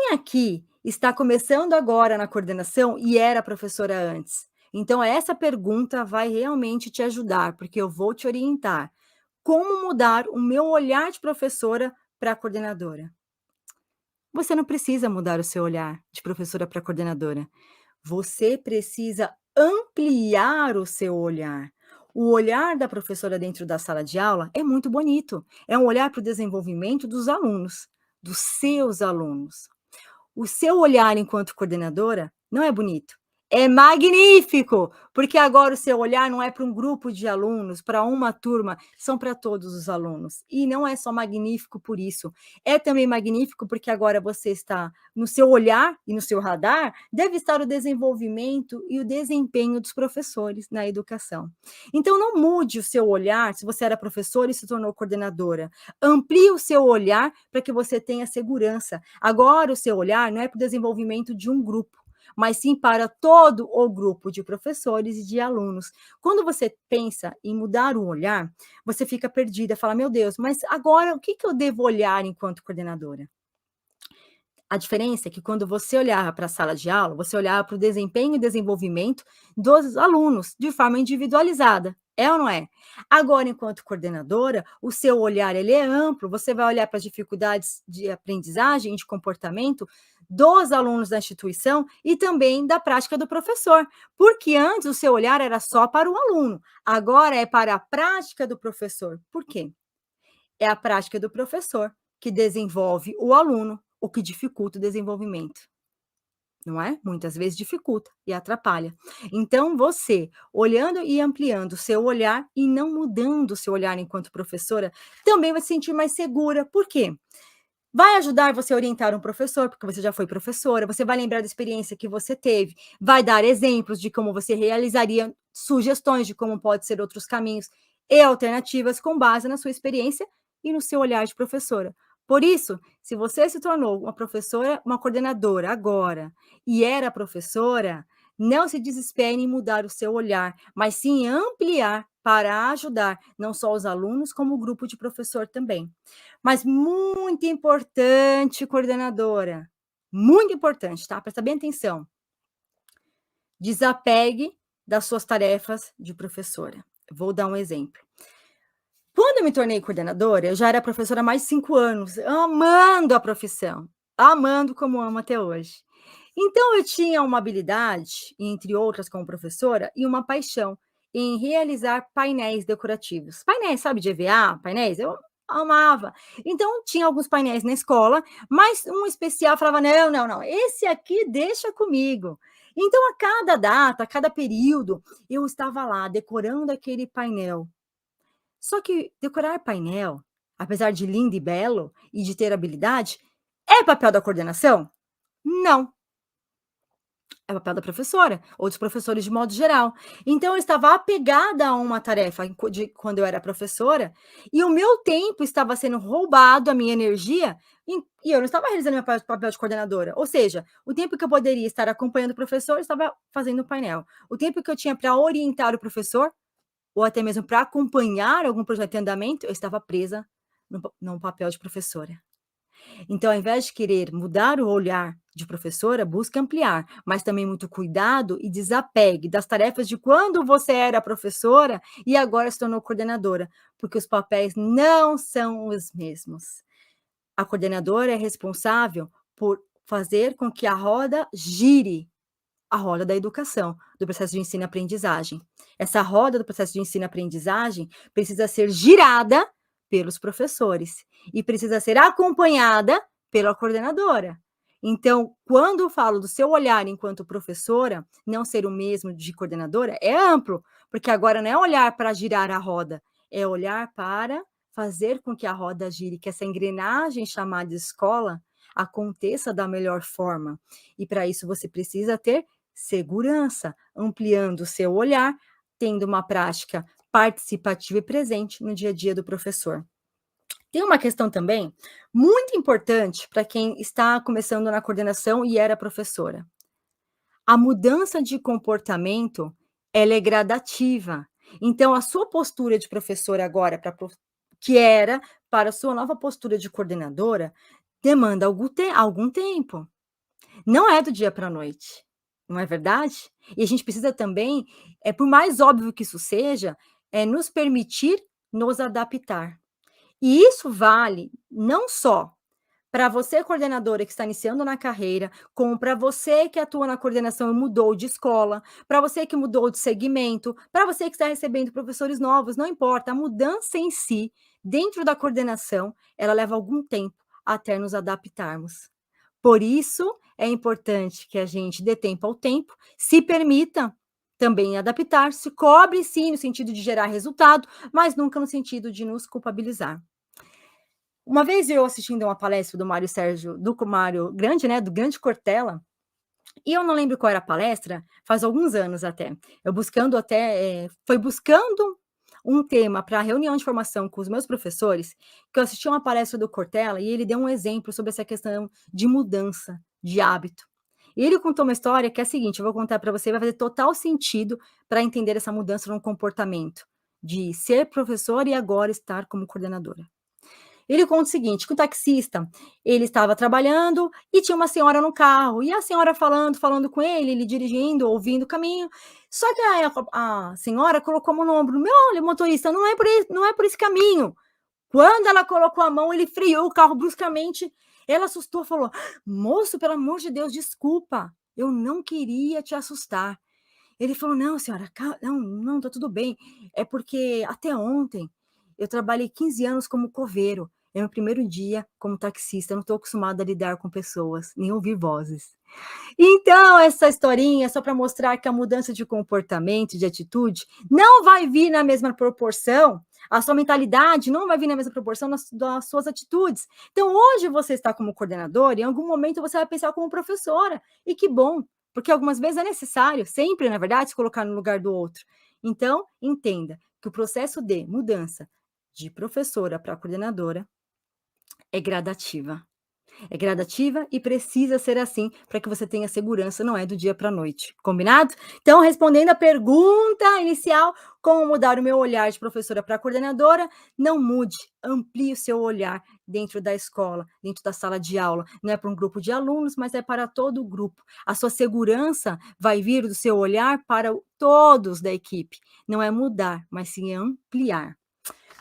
Quem aqui está começando agora na coordenação e era professora antes? Então, essa pergunta vai realmente te ajudar, porque eu vou te orientar. Como mudar o meu olhar de professora para coordenadora? Você não precisa mudar o seu olhar de professora para coordenadora. Você precisa ampliar o seu olhar. O olhar da professora dentro da sala de aula é muito bonito. É um olhar para o desenvolvimento dos alunos, dos seus alunos. O seu olhar enquanto coordenadora não é bonito, é magnífico, porque agora o seu olhar não é para um grupo de alunos, para uma turma, são para todos os alunos. E não é só magnífico por isso, é também magnífico porque agora você está no seu olhar e no seu radar, deve estar o desenvolvimento e o desempenho dos professores na educação. Então não mude o seu olhar se você era professora e se tornou coordenadora. Amplie o seu olhar para que você tenha segurança. Agora o seu olhar não é para o desenvolvimento de um grupo, mas sim para todo o grupo de professores e de alunos. Quando você pensa em mudar o olhar, você fica perdida, fala: "Meu Deus, mas agora o que eu devo olhar enquanto coordenadora?". A diferença é que quando você olhava para a sala de aula, você olhava para o desempenho e desenvolvimento dos alunos, de forma individualizada. É ou não é? Agora, enquanto coordenadora, o seu olhar ele é amplo, você vai olhar para as dificuldades de aprendizagem e de comportamento dos alunos da instituição e também da prática do professor, porque antes o seu olhar era só para o aluno, agora é para a prática do professor. Por quê? É a prática do professor que desenvolve o aluno, o que dificulta o desenvolvimento, não é? Muitas vezes dificulta e atrapalha. Então você, olhando e ampliando o seu olhar e não mudando o seu olhar enquanto professora, também vai se sentir mais segura. Por quê? Vai ajudar você a orientar um professor, porque você já foi professora, você vai lembrar da experiência que você teve, vai dar exemplos de como você realizaria, sugestões de como pode ser outros caminhos e alternativas com base na sua experiência e no seu olhar de professora. Por isso, se você se tornou uma professora, uma coordenadora agora e era professora, não se desespere em mudar o seu olhar, mas sim ampliar para ajudar não só os alunos, como o grupo de professor também. Mas muito importante, coordenadora, muito importante, tá? Presta bem atenção. Desapegue das suas tarefas de professora. Vou dar um exemplo. Quando eu me tornei coordenadora, eu já era professora há mais de 5 anos, amando a profissão, amando como amo até hoje. Então eu tinha uma habilidade, entre outras como professora, e uma paixão em realizar painéis decorativos. Painéis, sabe, de EVA, painéis? Eu amava. Então tinha alguns painéis na escola, mas um especial eu falava: "Não, não, não, esse aqui deixa comigo". Então a cada data, a cada período, eu estava lá decorando aquele painel. Só que decorar painel, apesar de lindo e belo e de ter habilidade, é papel da coordenação? Não, é papel da professora ou dos professores de modo geral. Então eu estava apegada a uma tarefa quando eu era professora, e o meu tempo estava sendo roubado, a minha energia, e eu não estava realizando meu papel de coordenadora. Ou seja, o tempo que eu poderia estar acompanhando o professor, eu estava fazendo o painel. O tempo que eu tinha para orientar o professor, ou até mesmo para acompanhar algum projeto em andamento, eu estava presa no papel de professora. Então, ao invés de querer mudar o olhar de professora, busque ampliar, mas também muito cuidado e desapegue das tarefas de quando você era professora e agora se tornou coordenadora, porque os papéis não são os mesmos. A coordenadora é responsável por fazer com que a roda gire, a roda da educação, do processo de ensino-aprendizagem. Essa roda do processo de ensino-aprendizagem precisa ser girada pelos professores e precisa ser acompanhada pela coordenadora. Então, quando eu falo do seu olhar enquanto professora, não ser o mesmo de coordenadora, é amplo, porque agora não é olhar para girar a roda, é olhar para fazer com que a roda gire, que essa engrenagem chamada escola aconteça da melhor forma. E para isso você precisa ter segurança, ampliando o seu olhar, tendo uma prática participativa e presente no dia a dia do professor. Tem uma questão também muito importante para quem está começando na coordenação e era professora. A mudança de comportamento, ela é gradativa. Então a sua postura de professora agora que era para a sua nova postura de coordenadora, demanda algum tempo. Não é do dia para a noite, não é verdade? E a gente precisa também, por mais óbvio que isso seja, nos permitir nos adaptar. E isso vale não só para você, coordenadora que está iniciando na carreira, como para você que atua na coordenação e mudou de escola, para você que mudou de segmento, para você que está recebendo professores novos, não importa, a mudança em si, dentro da coordenação, ela leva algum tempo até nos adaptarmos. Por isso, é importante que a gente dê tempo ao tempo, se permita também adaptar, se cobre sim no sentido de gerar resultado, mas nunca no sentido de nos culpabilizar. Uma vez eu assistindo a uma palestra do Mário Grande, né, do Grande Cortella, e eu não lembro qual era a palestra, faz alguns anos até. Eu buscando até, foi buscando um tema para reunião de formação com os meus professores, que eu assisti uma palestra do Cortella e ele deu um exemplo sobre essa questão de mudança de hábito. E ele contou uma história que é a seguinte, eu vou contar para você, vai fazer total sentido para entender essa mudança no comportamento, de ser professor e agora estar como coordenadora. Ele conta o seguinte, que o taxista, ele estava trabalhando e tinha uma senhora no carro, e a senhora falando com ele dirigindo, ouvindo o caminho, só que a senhora colocou a mão no ombro, "Meu, olha motorista, não é por esse caminho". Quando ela colocou a mão, ele freou o carro bruscamente, ela assustou, falou: "Moço, pelo amor de Deus, desculpa, eu não queria te assustar". Ele falou: "Não, senhora, não, não, tá tudo bem. É porque até ontem eu trabalhei 15 anos como coveiro. É meu primeiro dia como taxista, eu não estou acostumada a lidar com pessoas, nem ouvir vozes". Então, essa historinha é só para mostrar que a mudança de comportamento, de atitude, não vai vir na mesma proporção, a sua mentalidade não vai vir na mesma proporção das suas atitudes. Então, hoje você está como coordenadora, em algum momento você vai pensar como professora, e que bom, porque algumas vezes é necessário, sempre, na verdade, se colocar no lugar do outro. Então, entenda que o processo de mudança de professora para coordenadora é gradativa. É gradativa e precisa ser assim para que você tenha segurança, não é do dia para a noite, combinado? Então, respondendo a pergunta inicial, como mudar o meu olhar de professora para coordenadora, não mude, amplie o seu olhar dentro da escola, dentro da sala de aula. Não é para um grupo de alunos, mas é para todo o grupo. A sua segurança vai vir do seu olhar para todos da equipe. Não é mudar, mas sim ampliar.